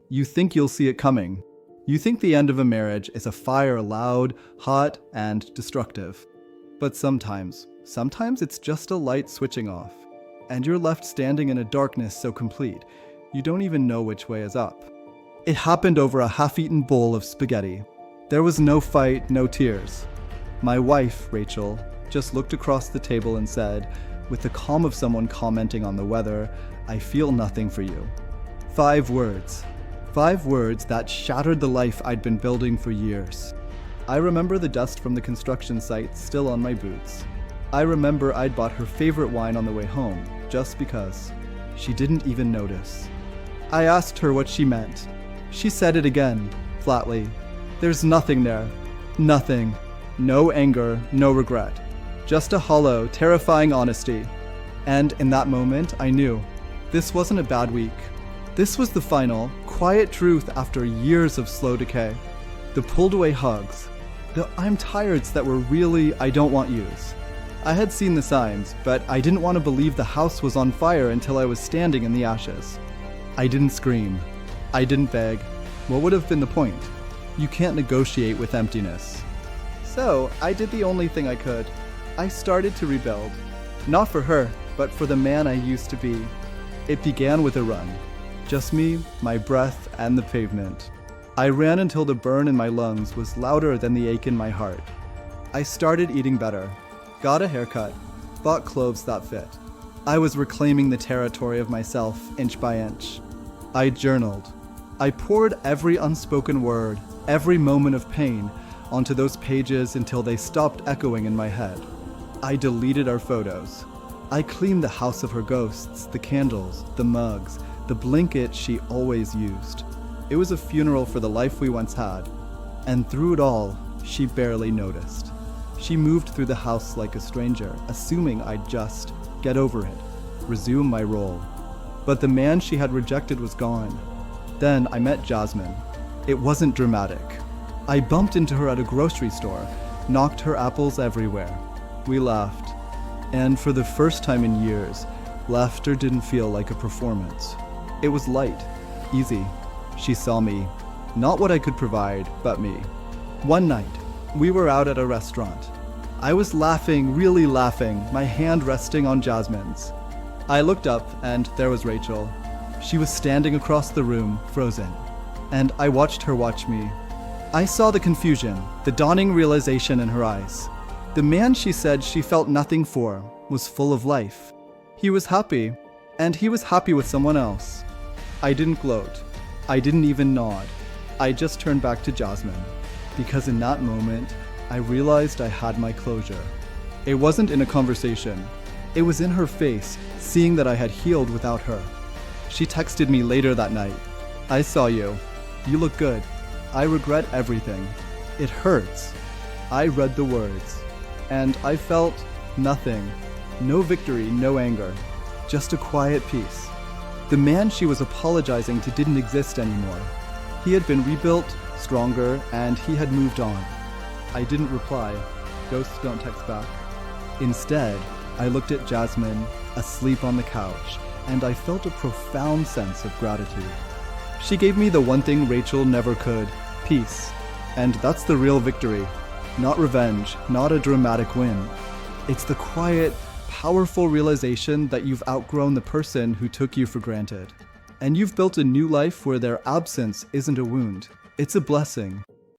You think you'll see it coming. You think the end of a marriage is a fire loud, hot, and destructive. But sometimes it's just a light switching off, and you're left standing in a darkness so complete, you don't even know which way is up. It happened over a half-eaten bowl of spaghetti. There was no fight, no tears. My wife, Rachel, just looked across the table and said, with the calm of someone commenting on the weather, "I feel nothing for you." 5 words. 5 words that shattered the life I'd been building for years. I remember the dust from the construction site still on my boots. I remember I'd bought her favorite wine on the way home, just because. She didn't even notice. I asked her what she meant. She said it again, flatly. There's nothing there. Nothing. No anger, no regret. Just a hollow, terrifying honesty. And in that moment, I knew. This wasn't a bad week. This was the final, quiet truth after years of slow decay. The pulled away hugs. The I'm tired's that were really I don't want yous. I had seen the signs, but I didn't want to believe the house was on fire until I was standing in the ashes. I didn't scream. I didn't beg. What would have been the point? You can't negotiate with emptiness. So, I did the only thing I could. I started to rebuild. Not for her, but for the man I used to be. It began with a run. Just me, my breath, and the pavement. I ran until the burn in my lungs was louder than the ache in my heart. I started eating better. Got a haircut. Bought clothes that fit. I was reclaiming the territory of myself inch by inch. I journaled. I poured every unspoken word, every moment of pain, onto those pages until they stopped echoing in my head. I deleted our photos. I cleaned the house of her ghosts, the candles, the mugs, the blanket she always used. It was a funeral for the life we once had. And through it all, she barely noticed. She moved through the house like a stranger, assuming I'd just get over it, resume my role. But the man she had rejected was gone. Then I met Jasmine. It wasn't dramatic. I bumped into her at a grocery store, knocked her apples everywhere. We laughed. And for the first time in years, laughter didn't feel like a performance. It was light, easy. She saw me. Not what I could provide, but me. One night, we were out at a restaurant. I was laughing, really laughing, my hand resting on Jasmine's. I looked up, and there was Rachel. She was standing across the room, frozen. And I watched her watch me. I saw the confusion, the dawning realization in her eyes. The man she said she felt nothing for was full of life. He was happy, and he was happy with someone else. I didn't gloat. I didn't even nod. I just turned back to Jasmine, because in that moment, I realized I had my closure. It wasn't in a conversation. It was in her face, seeing that I had healed without her. She texted me later that night. I saw you. You look good. I regret everything. It hurts. I read the words, and I felt nothing. No victory, no anger. Just a quiet peace. The man she was apologizing to didn't exist anymore. He had been rebuilt, stronger, and he had moved on. I didn't reply. Ghosts don't text back. Instead, I looked at Jasmine, asleep on the couch, and I felt a profound sense of gratitude. She gave me the one thing Rachel never could, peace. And that's the real victory. Not revenge, not a dramatic win. It's the quiet, powerful realization that you've outgrown the person who took you for granted. And you've built a new life where their absence isn't a wound. It's a blessing.